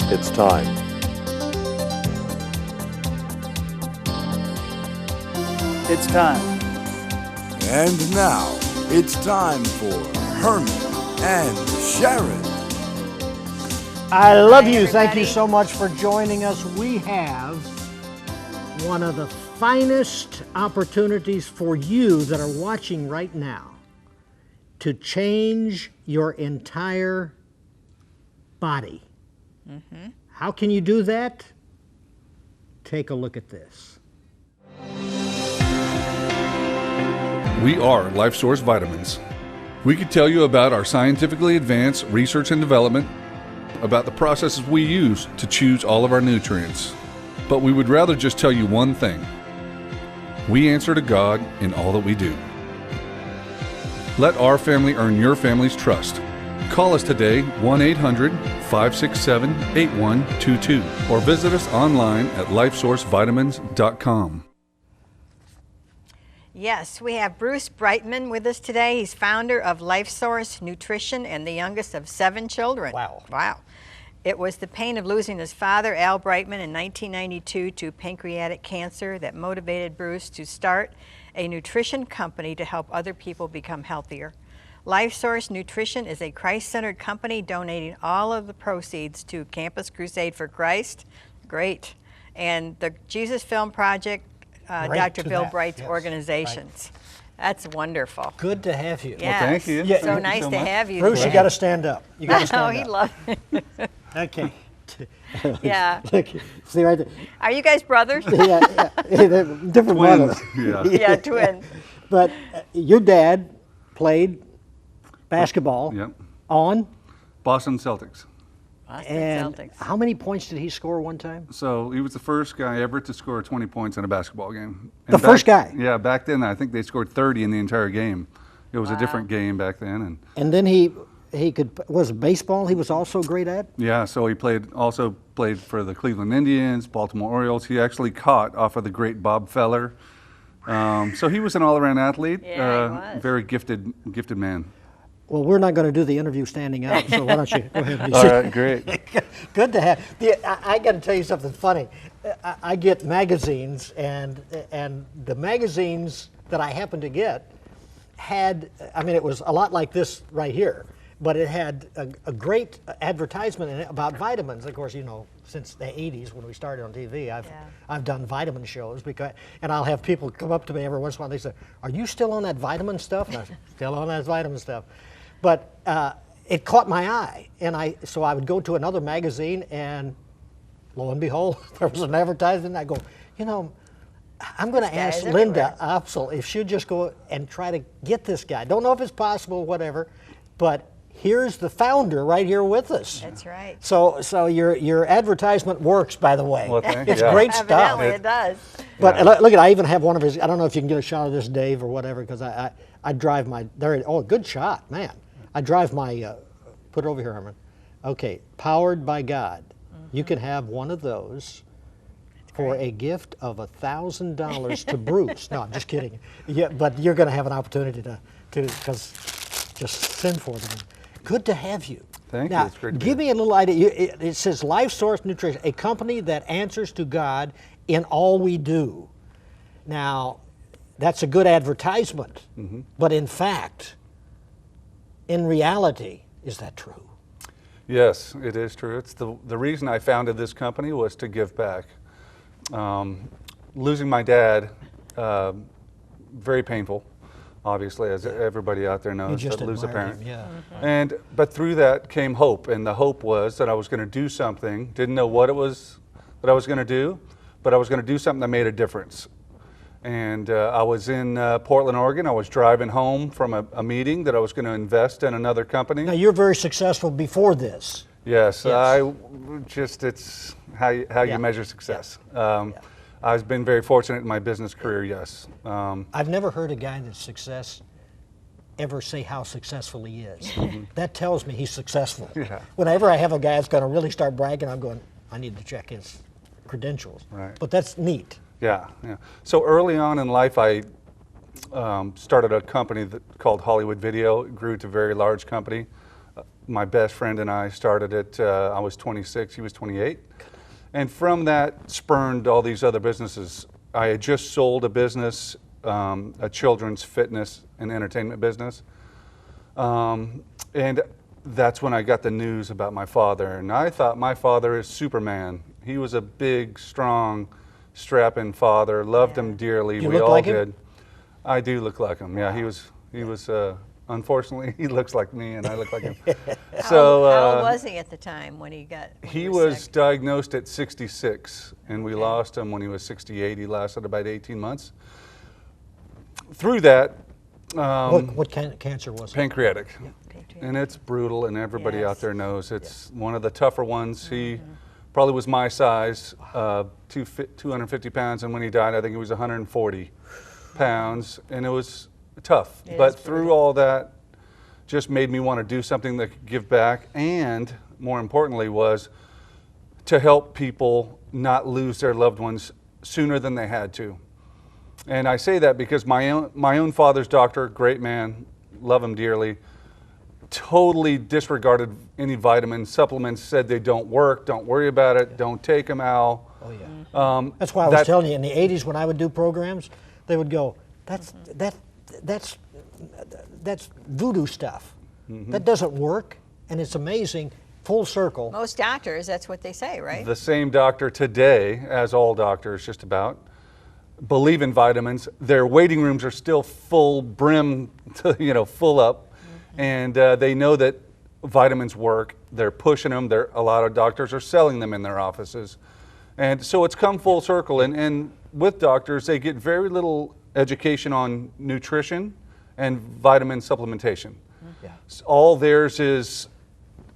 It's time. It's time. And now, it's time for Herman and Sharon. I love you. everybody. Thank you so much for joining us. We have one of the finest opportunities for you that are watching right now to change your entire body. How can you do that? Take a look at this. We are Life Source Vitamins. We could tell you about our scientifically advanced research and development, about the processes we use to choose all of our nutrients. But we would rather just tell you one thing. We answer to God in all that we do. Let our family earn your family's trust. Call us today, 1-800-567-8122, or visit us online at lifesourcevitamins.com. Yes, we have Bruce Brightman with us today. He's founder of Life Source Nutrition and the youngest of 7 children. Wow. Wow. It was the pain of losing his father, Al Brightman, in 1992 to pancreatic cancer that motivated Bruce to start a nutrition company to help other people become healthier. Life Source Nutrition is a Christ-centered company donating all of the proceeds to Campus Crusade for Christ. Great. And the Jesus Film Project, Great Dr. to Bill that. Bright's Yes, organizations. That's wonderful. Good to have you. Yes. thank you. Yeah, So thank you nice so to much. have you Bruce, today. you got to stand up. You got to Oh, stand he up. loves it. Okay. Yeah. Look, see right there. Are you guys brothers? Yeah, they're different mothers. Yeah. Yeah, twins. But your dad played basketball Yep. on, Boston Celtics. Boston and Celtics. how many points did he score one time? So he was the first guy ever to score 20 points in a basketball game. The first guy? Yeah, back then I think they scored 30 in the entire game. It was a different game back then, and And then he was it baseball he was also great at? yeah, so he also played for the Cleveland Indians, Baltimore Orioles. He actually caught off of the great Bob Feller. So he was an all-around athlete. Yeah, he was. Very gifted man. Well, we're not going to do the interview standing up, so why don't you go ahead and All right, great. Good to have. I got to tell you something funny. I get magazines, and the magazines that I happen to get had, I mean, it was a lot like this right here, but it had a great advertisement in it about vitamins. Of course, you know, since the 80s when we started on TV, I've done vitamin shows, and I'll have people come up to me every once in a while. They say, "Are you still on that vitamin stuff?" And I say, "Still on that vitamin stuff." But it caught my eye, and so I would go to another magazine, and lo and behold, there was an advertisement. I go, you know, I'm going to guy's ask Linda everywhere. Opsel if she'd just go and try to get this guy. Don't know if it's possible, whatever, but here's the founder right here with us. That's right. So your advertisement works, by the way. Well, thank you. It's Yeah. great stuff. Evidently it does. But Yeah. look at, I even have one of his. I don't know if you can get a shot of this, Dave, or whatever, because I drive my there. Oh, good shot, man. I drive my. Put it over here, Herman. Okay, powered by God. You can have one of those for a gift of $1,000 to Bruce. No, I'm just kidding. Yeah, but you're going to have an opportunity to because just send for them. Good to have you. Thank you. Now, It's great to be give here. me a little idea. It says Life Source Nutrition, a company that answers to God in all we do. Now, that's a good advertisement, but in fact, in reality, is that true? Yes, it is true. It's the reason I founded this company was to give back. Losing my dad, very painful, obviously, as everybody out there knows, just that lose a admired parent. him, yeah. But through that came hope, and the hope was that I was going to do something. Didn't know what it was that I was going to do, but I was going to do something that made a difference. And I was in Portland, Oregon. I was driving home from a meeting that I was going to invest in another company. Now, you're very successful before this. Yes, Yes. it's how Yeah. you measure success. I've been very fortunate in my business career, yes. I've never heard a guy that's success ever say how successful he is. That tells me he's successful. Yeah. Whenever I have a guy that's going to really start bragging, I'm going, I need to check his credentials. Right. But that's neat. Yeah. So early on in life, I started a company called Hollywood Video. It grew to a very large company. my best friend and I started it. I was 26, he was 28. And from that spurned all these other businesses. I had just sold a business, a children's fitness and entertainment business. And that's when I got the news about my father. And I thought my father is Superman. He was a big, strong, strapping father, loved him dearly. You We look all like him? did. I do look like him. Yeah, he was unfortunately, he looks like me and I look like him. So how old was he at the time when he got? When he were was sick? diagnosed at 66 and we Okay. lost him when he was 68. He lasted about 18 months. Through that, What kind of cancer was it? pancreatic. Patriot. And it's brutal, and everybody out Yes. there knows it's one of the tougher ones. He probably was my size, 250 pounds, and when he died, I think he was 140 pounds, and it was tough. It But is through brutal. all that, just made me want to do something that could give back, and more importantly was to help people not lose their loved ones sooner than they had to. And I say that because my own father's doctor, great man, love him dearly, totally disregarded any vitamins, supplements, said they don't work, don't worry about it, don't take them, Al. Oh yeah. That's why I was telling you in the '80s when I would do programs, they would go, "That's voodoo stuff. That doesn't work." And it's amazing, full circle. Most doctors, that's what they say, right? The same doctor today, as all doctors just about, believe in vitamins. Their waiting rooms are still full brim, to, full up. And they know that vitamins work. They're pushing them. A lot of doctors are selling them in their offices. And so it's come full circle. And with doctors, they get very little education on nutrition and vitamin supplementation. Yeah. All theirs is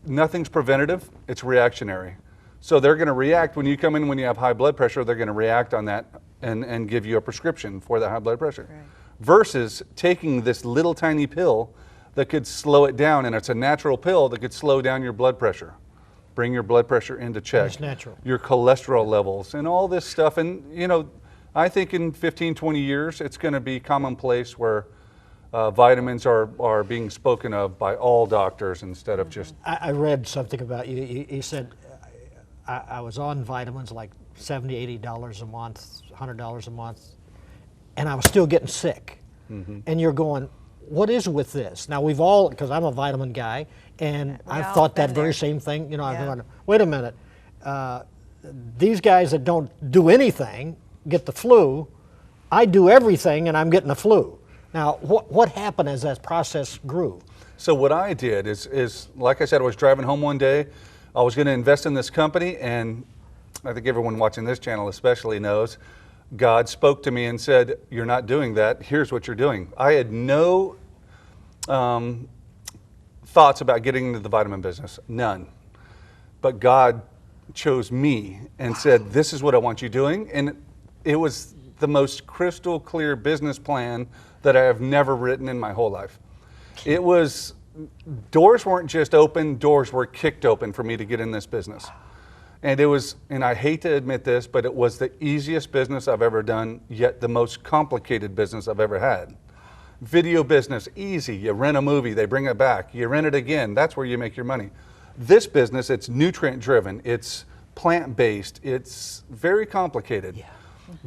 nothing's preventative, it's reactionary. So they're going to react when you come in when you have high blood pressure, they're going to react on that and give you a prescription for the high blood pressure. Right. Versus taking this little tiny pill that could slow it down, and it's a natural pill that could slow down your blood pressure, bring your blood pressure into check. it's natural. Your cholesterol levels and all this stuff. And I think in 15, 20 years, it's going to be commonplace where vitamins are being spoken of by all doctors instead of just. I read something about you. You said I was on vitamins like $70, $80 a month, $100 a month, and I was still getting sick. And you're going, what is with this? Now we've all, because I'm a vitamin guy, and We I've all thought that been very there. same thing. I'm Yeah. going, wait a minute, these guys that don't do anything get the flu. I do everything, and I'm getting the flu. Now, what happened as that process grew? So what I did is like I said, I was driving home one day. I was going to invest in this company, and I think everyone watching this channel especially knows, God spoke to me and said, "You're not doing that. Here's what you're doing." I had no thoughts about getting into the vitamin business, none. But God chose me and said, "This is what I want you doing." And it was the most crystal clear business plan that I have never written in my whole life. It was, doors weren't just open, doors were kicked open for me to get in this business. And it was, and I hate to admit this, but it was the easiest business I've ever done, yet the most complicated business I've ever had. Video business, easy. You rent a movie, they bring it back. You rent it again, that's where you make your money. This business, it's nutrient driven, it's plant-based, it's very complicated. Yeah.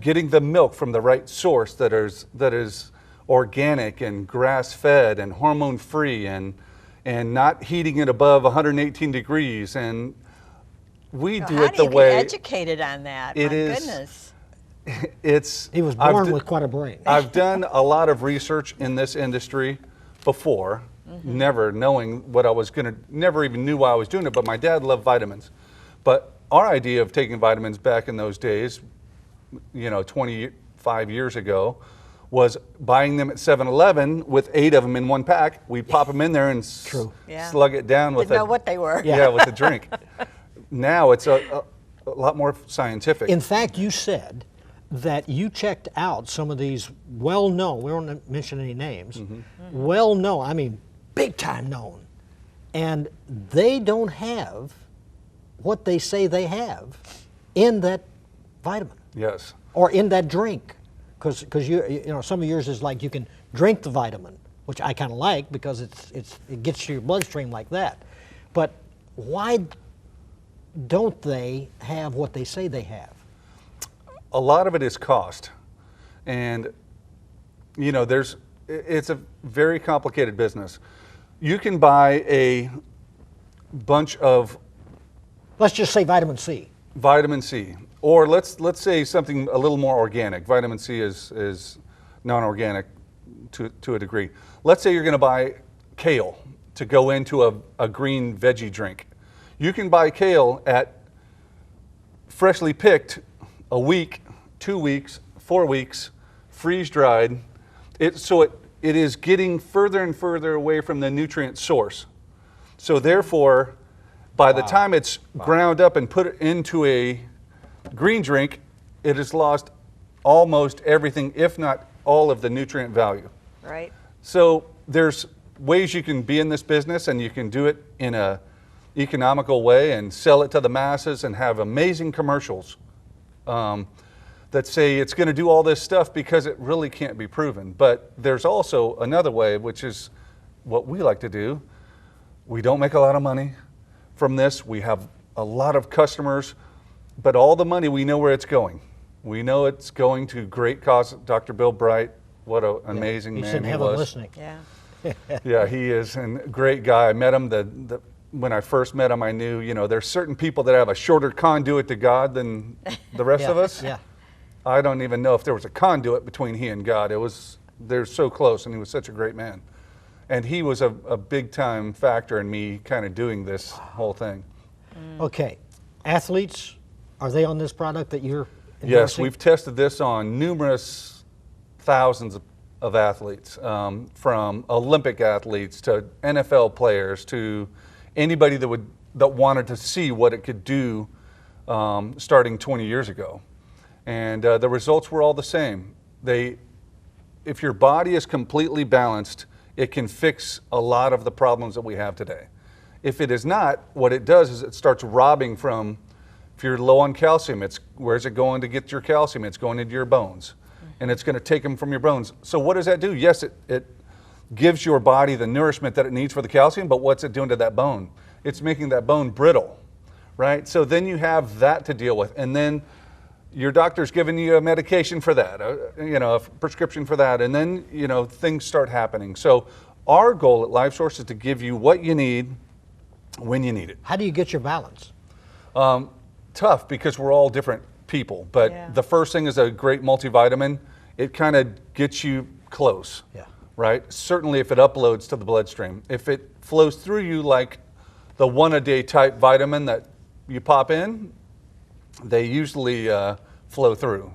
Getting the milk from the right source that is organic and grass-fed and hormone-free and not heating it above 118 degrees, and we So do how it do the you way get educated on that? it My is. goodness. It's. He was I've born d- with quite a brain. I've done a lot of research in this industry before, never knowing what I was gonna, never even knew why I was doing it, but my dad loved vitamins. But our idea of taking vitamins back in those days, 25 years ago, was buying them at 7-Eleven with 8 of them in one pack. We pop them in there and True. Yeah. slug it down with Didn't know what they were. yeah, with a drink. Now it's a lot more scientific. In fact, you said that you checked out some of these well-known, we won't mention any names, well-known, I mean big time known, and they don't have what they say they have in that vitamin Yes. or in that drink. Because some of yours is like you can drink the vitamin, which I kind of like because it gets to your bloodstream like that. But why don't they have what they say they have? A lot of it is cost. And, you know, it's a very complicated business. You can buy a bunch of Let's just say vitamin C. vitamin C, or let's say something a little more organic. Vitamin C is non-organic to a degree. Let's say you're going to buy kale to go into a green veggie drink. You can buy kale at freshly picked a week, 2 weeks, 4 weeks, freeze dried. So it is getting further and further away from the nutrient source. So therefore, by the time it's ground up and put into a green drink, it has lost almost everything, if not all of the nutrient value. Right. So there's ways you can be in this business, and you can do it in a economical way and sell it to the masses and have amazing commercials that say it's going to do all this stuff because it really can't be proven. But there's also another way, which is what we like to do. We don't make a lot of money from this. We have a lot of customers, but all the money, we know where it's going. We know it's going to great cause. Dr. Bill Bright, what an amazing He's man in he heaven was. listening. Yeah. Yeah, he is, and a great guy. I met him when I first met him. I knew, you know, there's certain people that have a shorter conduit to God than the rest of us. Yeah. I don't even know if there was a conduit between he and God. They're so close, and he was such a great man. And he was a big time factor in me kind of doing this whole thing. Okay. Athletes, are they on this product that you're endorsing? Yes, we've tested this on numerous thousands of athletes, from Olympic athletes to NFL players to anybody that wanted to see what it could do starting 20 years ago. And the results were all the same. If your body is completely balanced, it can fix a lot of the problems that we have today. If it is not, what it does is it starts robbing from, if you're low on calcium, where's it going to get your calcium? It's going into your bones, and it's going to take them from your bones. So what does that do? Yes, it gives your body the nourishment that it needs for the calcium, but what's it doing to that bone? It's making that bone brittle, right? So then you have that to deal with, and then your doctor's giving you a medication for that, a prescription for that, and then, things start happening. So our goal at LifeSource is to give you what you need when you need it. How do you get your balance? Tough, because we're all different people, but Yeah. the first thing is a great multivitamin. It kind of gets you close, Yeah. right? Certainly if it uploads to the bloodstream. If it flows through you like the one-a-day type vitamin that you pop in, they usually flow through.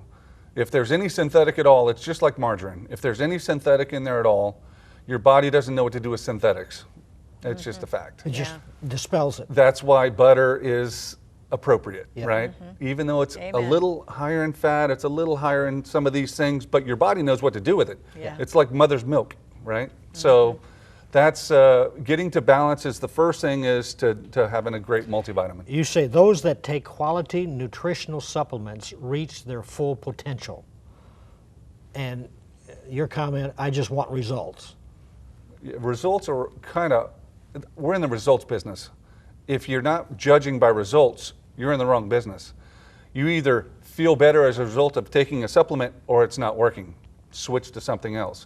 If there's any synthetic at all, it's just like margarine. If there's any synthetic in there at all, your body doesn't know what to do with synthetics. It's just a fact. It just dispels it. That's why butter is appropriate, Yeah. right? Even though it's a Amen. little higher in fat, it's a little higher in some of these things, but your body knows what to do with it. Yeah. It's like mother's milk, right? So that's getting to balance is the first thing, is to having a great multivitamin. You say those that take quality nutritional supplements reach their full potential. And your comment, I just want results. Results are we're in the results business. If you're not judging by results, you're in the wrong business. You either feel better as a result of taking a supplement, or it's not working. Switch to something else.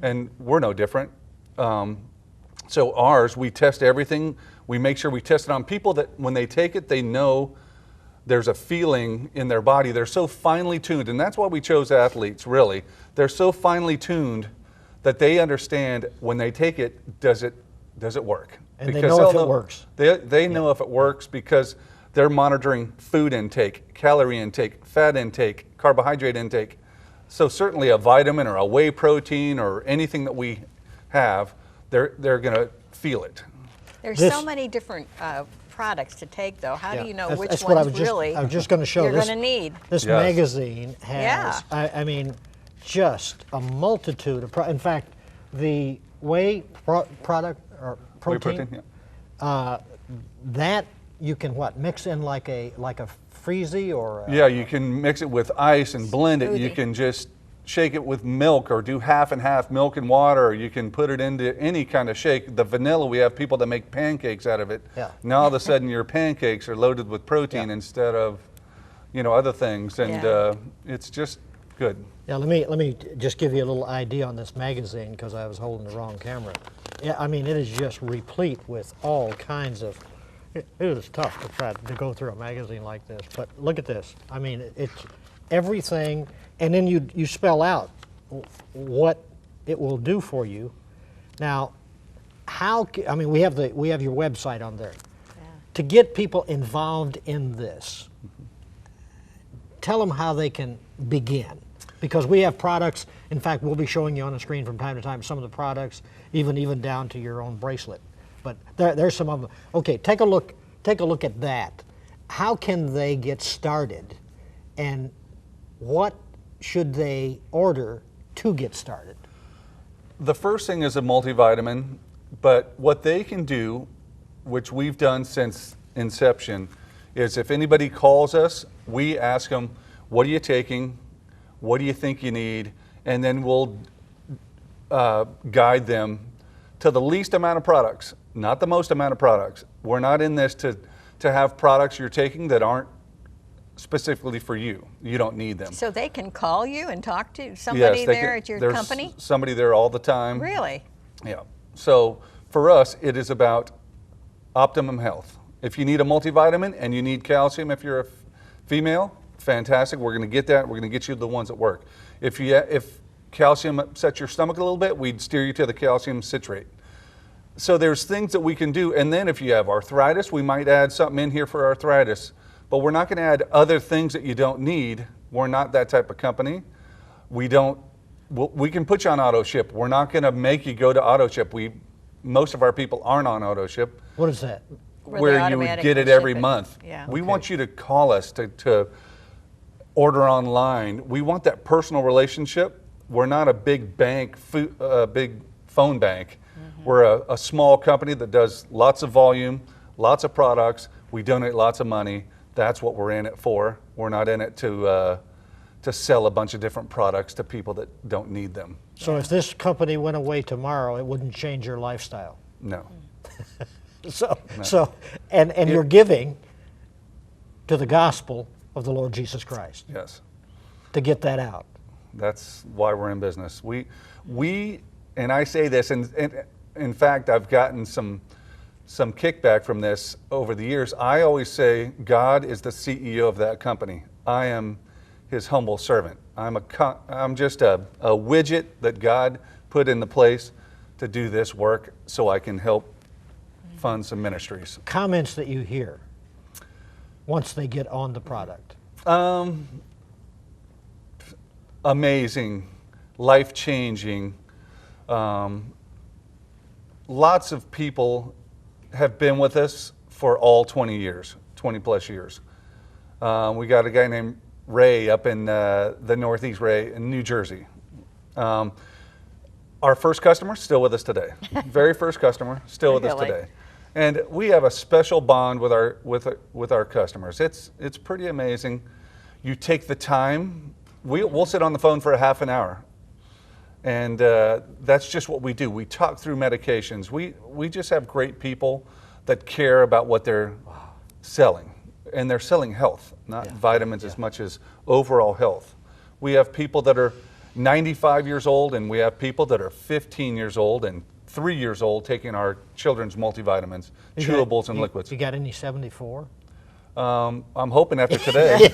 And we're no different. So ours, we test everything. We make sure we test it on people that when they take it, they know there's a feeling in their body. They're so finely tuned, and that's why we chose athletes, really. They're so finely tuned that they understand when they take it, does it work? And they know if it works. They know if it works because they're monitoring food intake, calorie intake, fat intake, carbohydrate intake. So certainly a vitamin or a whey protein or anything that we have, they're going to feel it. There's This- so many different products to take, though. How do you know which That's what I ones was really I was just going to show you're this. going to need? This Yes. magazine has, Yeah. I mean, just a multitude of in fact, the whey product or Whey protein, yeah. that you can mix in like a freezy or Yeah, you can mix it with ice and blend it. You Smoothie. can just shake it with milk or do half and half milk and water. You can put it into any kind of shake. The vanilla, we have people that make pancakes out of it. Yeah. Now all of a sudden your pancakes are loaded with protein Yeah. instead of, other things, and Yeah. it's just good. Yeah, let me just give you a little idea on this magazine because I was holding the wrong camera. Yeah, I mean it is just replete with all kinds of. It is tough to try to go through a magazine like this, but look at this. I mean it's everything, and then you spell out what it will do for you. Now, I mean we have your website on there. Yeah. To get people involved in this, tell them how they can begin. Because we have products, in fact, we'll be showing you on the screen from time to time some of the products, even down to your own bracelet. But there's some of them. Okay, take a look at that. How can they get started, and what should they order to get started? The first thing is a multivitamin, but what they can do, which we've done since inception, is if anybody calls us, we ask them, what are you taking? What do you think you need? And then we'll guide them to the least amount of products, not the most amount of products. We're not in this to have products you're taking that aren't specifically for you. You don't need them. So they can call you and talk to somebody there at your there's company? Somebody there all the time. Really? Yeah. So for us, it is about optimum health. If you need a multivitamin and you need calcium, if you're a female, fantastic. We're going to get that. We're going to get you the ones that work. If calcium upsets your stomach a little bit, we'd steer you to the calcium citrate. So there's things that we can do. And then if you have arthritis, we might add something in here for arthritis. But we're not going to add other things that you don't need. We're not that type of company. We can put you on auto ship. We're not going to make you go to auto ship. Most of our people aren't on auto ship. What is that? Where you would get it every month. Yeah. We want you to call us to order online. We want that personal relationship. We're not a big bank, big phone bank. Mm-hmm. We're a small company that does lots of volume, lots of products. We donate lots of money. That's what we're in it for. We're not in it to sell a bunch of different products to people that don't need them. So if this company went away tomorrow, it wouldn't change your lifestyle. No. And you're giving to the gospel of the Lord Jesus Christ Yes. to get that out. That's why we're in business. We and I say this, and in fact, I've gotten some kickback from this over the years. I always say God is the CEO of that company. I am His humble servant. I'm just a widget that God put in the place to do this work so I can help fund some ministries. Comments that you hear once they get on the product. Amazing, life-changing. Lots of people have been with us for all 20 years, 20 plus years. We got a guy named Ray up in the Northeast, Ray in New Jersey. Our first customer, still with us today. Very first customer, still with us Really? today. And we have a special bond with our customers. It's pretty amazing. You take the time. We'll sit on the phone for a half an hour, and that's just what we do. We talk through medications. We just have great people that care about what they're selling, and they're selling health, not vitamins as much as overall health. We have people that are 95 years old, and we have people that are 15 years old and 3 years old taking our children's multivitamins, chewables and liquids. You got any 74? I'm hoping after today.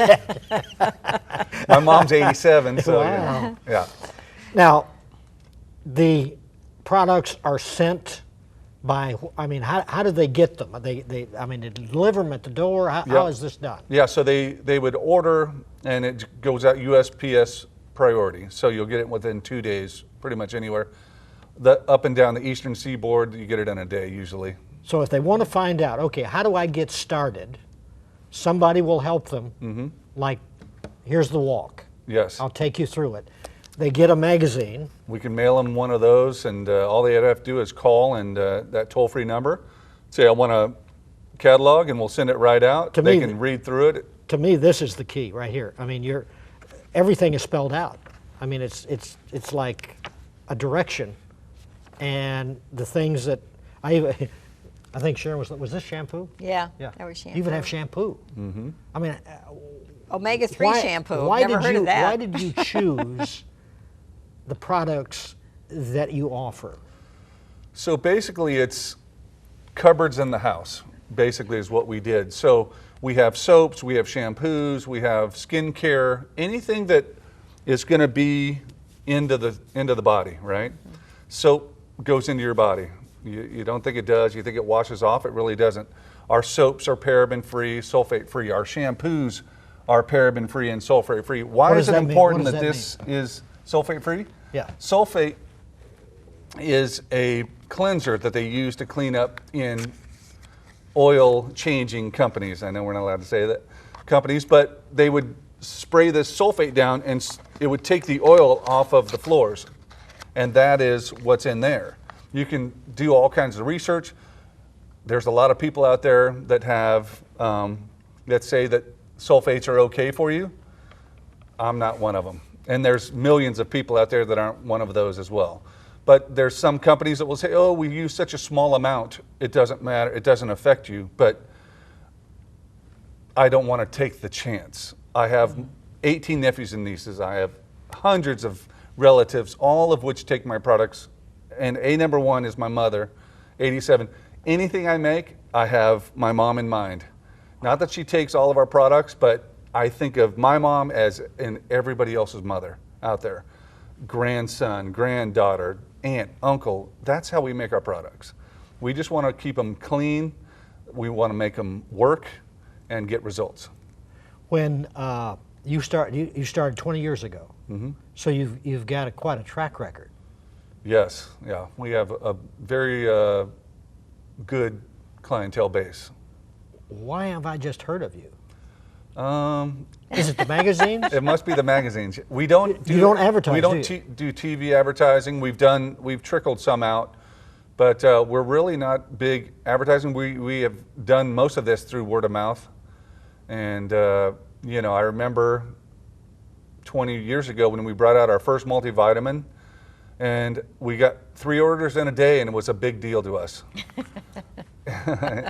My mom's 87, so Wow. yeah. Now, the products are sent by, I mean, how do they get them? They deliver them at the door? How is this done? Yeah, so they would order, and it goes out USPS priority. So you'll get it within 2 days, pretty much anywhere. Up and down the eastern seaboard, you get it in a day usually. So if they want to find out, okay, how do I get started? Somebody will help them. Mm-hmm. Like, here's the walk. Yes. I'll take you through it. They get a magazine. We can mail them one of those, and all they have to do is call and that toll-free number, say I want a catalog, and we'll send it right out. To they me, can read through it. To me, this is the key right here. I mean, everything is spelled out. I mean, it's like a direction, and the things that I think Sharon was this shampoo? Yeah, Yeah, that was shampoo. You even have shampoo. Mm-hmm. I mean, Omega-3 shampoo. Why Never did heard you of that. Why did you choose the products that you offer? So basically it's cupboards in the house, basically is what we did. So we have soaps, we have shampoos, we have skincare, anything that is going to be into the body, right? Soap goes into your body. You don't think it does, you think it washes off, it really doesn't. Our soaps are paraben-free, sulfate-free. Our shampoos are paraben-free and sulfate-free. Why What is does it that mean? important What that does this is sulfate-free? Yeah. Sulfate is a cleanser that they use to clean up in oil changing companies. I know we're not allowed to say that, companies, but they would spray this sulfate down and it would take the oil off of the floors. And that is what's in there. You can do all kinds of research. There's a lot of people out there that have, that say that sulfates are okay for you. I'm not one of them. And there's millions of people out there that aren't one of those as well. But there's some companies that will say, oh, we use such a small amount, it doesn't matter, it doesn't affect you. But I don't want to take the chance. I have 18 nephews and nieces. I have hundreds of relatives, all of which take my products. And number one is my mother, 87. Anything I make, I have my mom in mind. Not that she takes all of our products, but I think of my mom as in everybody else's mother out there. Grandson, granddaughter, aunt, uncle, that's how we make our products. We just want to keep them clean. We want to make them work and get results. When you started 20 years ago, so you've got quite a track record. Yes, yeah. We have a very good clientele base. Why have I just heard of you? Um, Is it the magazines? It must be the magazines. We don't do, You don't advertise, We don't do you? do TV advertising. We've trickled some out, but we're really not big advertising. We have done most of this through word of mouth, and you know, I remember 20 years ago when we brought out our first multivitamin, and we got 3 orders in a day, and it was a big deal to us.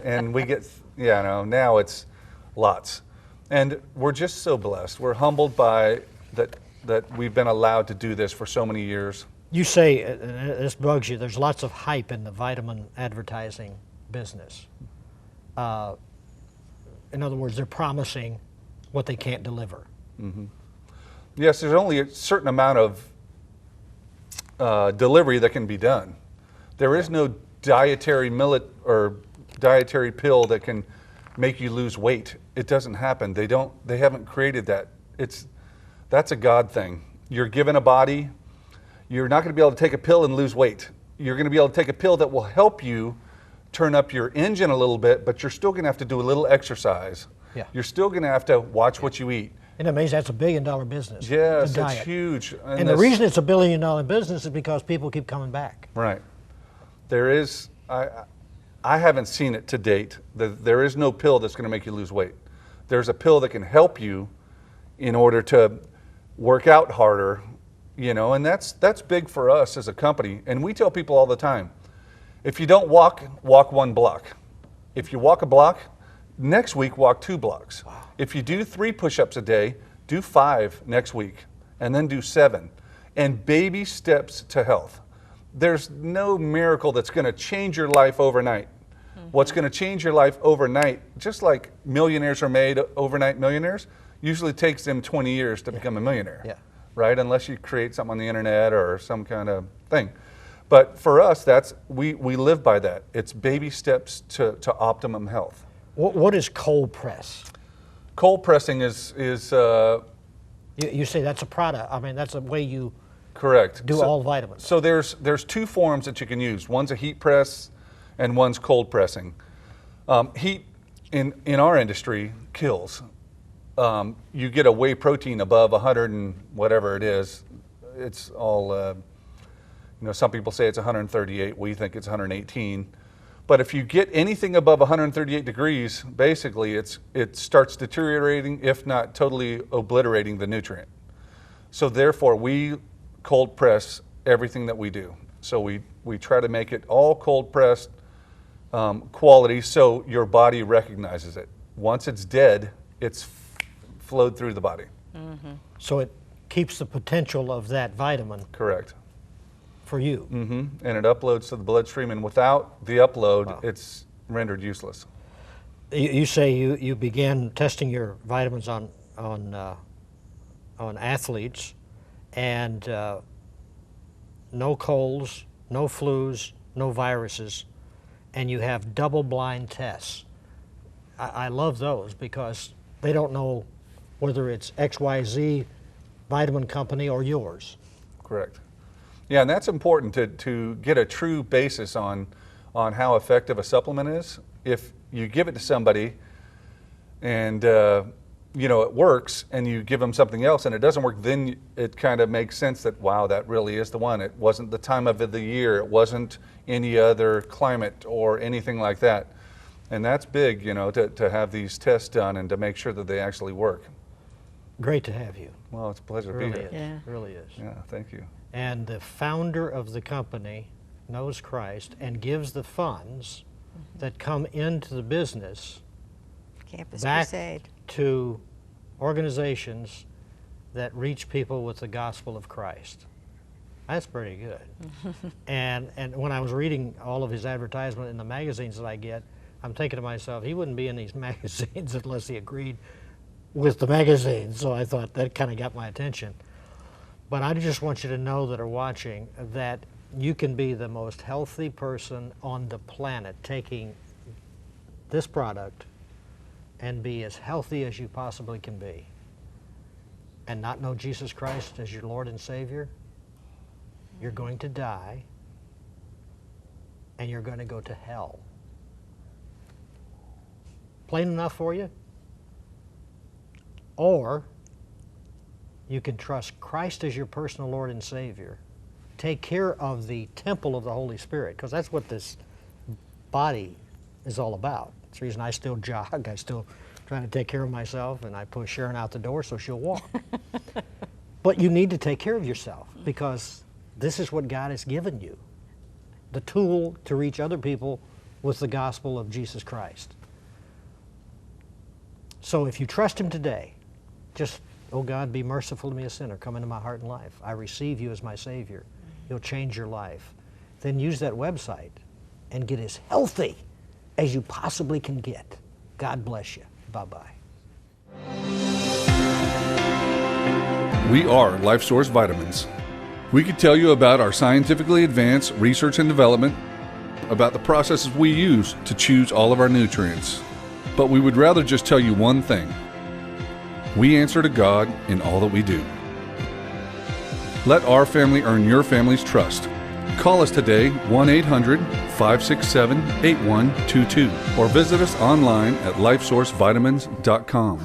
And we get, yeah, no, now it's lots. And we're just so blessed. We're humbled by that we've been allowed to do this for so many years. You say, this bugs you, there's lots of hype in the vitamin advertising business. In other words, they're promising what they can't deliver. Yes, there's only a certain amount of delivery that can be done. There is no dietary dietary pill that can make you lose weight. It doesn't happen. They haven't created that. That's a God thing. You're given a body. You're not going to be able to take a pill and lose weight. You're going to be able to take a pill that will help you turn up your engine a little bit, but you're still going to have to do a little exercise. Yeah. You're still going to have to watch what you eat. Isn't it amazing? That's $1 billion business. Yes, the it's diet. huge. And the reason it's $1 billion business is because people keep coming back. Right. There is, I haven't seen it to date. There is no pill that's going to make you lose weight. There's a pill that can help you in order to work out harder, you know, and that's big for us as a company. And we tell people all the time, if you don't walk 1 block. If you walk a block, next week walk 2 blocks. Wow. If you do 3 push-ups a day, do 5 next week, and then do 7. And baby steps to health. There's no miracle that's going to change your life overnight. What's going to change your life overnight, just like millionaires are made overnight millionaires, usually takes them 20 years to become a millionaire. Yeah. Right? Unless you create something on the internet or some kind of thing. But for us, we live by that. It's baby steps to optimum health. What is cold press? Cold pressing is You say that's a product. I mean, that's a way you correct. do all vitamins. So there's 2 forms that you can use. One's a heat press, and one's cold pressing. Heat in our industry kills. You get a whey protein above 100 and whatever it is. It's all, you know, some people say it's 138. We think it's 118. But if you get anything above 138 degrees, basically it starts deteriorating, if not totally obliterating the nutrient. So therefore, we cold press everything that we do. So we try to make it all cold pressed quality so your body recognizes it. Once it's dead, it's flowed through the body. So it keeps the potential of that vitamin Correct. for you. And it uploads to the bloodstream, and without the upload, Wow. it's rendered useless. You say you began testing your vitamins on athletes, and no colds, no flus, no viruses, and you have double-blind tests. I love those because they don't know whether it's XYZ vitamin company or yours. Correct. Yeah, and that's important to get a true basis on how effective a supplement is. If you give it to somebody and it works, and you give them something else and it doesn't work, then it kind of makes sense that, wow, that really is the one. It wasn't the time of the year. It wasn't any other climate or anything like that. And that's big, to have these tests done and to make sure that they actually work. Great to have you. Well, it's a pleasure to Really be is. here. Yeah. Really is. Yeah, thank you. And the founder of the company knows Christ and gives the funds that come into the business Campus back Crusade. to organizations that reach people with the gospel of Christ. That's pretty good. and when I was reading all of his advertisement in the magazines that I get, I'm thinking to myself, he wouldn't be in these magazines unless he agreed with the magazines. So I thought that kind of got my attention. But I just want you to know that are watching that you can be the most healthy person on the planet taking this product and be as healthy as you possibly can be and not know Jesus Christ as your Lord and Savior. You're going to die and you're going to go to hell. Plain enough for you? Or you can trust Christ as your personal Lord and Savior. Take care of the temple of the Holy Spirit, because that's what this body is all about. It's the reason I still jog. I still trying to take care of myself, and I push Sharon out the door so she'll walk. But you need to take care of yourself, because this is what God has given you, the tool to reach other people with the gospel of Jesus Christ. So if you trust Him today, just, oh God, be merciful to me, a sinner. Come into my heart and life. I receive you as my Savior. You'll change your life. Then use that website and get as healthy as you possibly can get. God bless you. Bye-bye. We are Life Source Vitamins. We could tell you about our scientifically advanced research and development, about the processes we use to choose all of our nutrients. But we would rather just tell you one thing. We answer to God in all that we do. Let our family earn your family's trust. Call us today, 1-800-567-8122, or visit us online at lifesourcevitamins.com.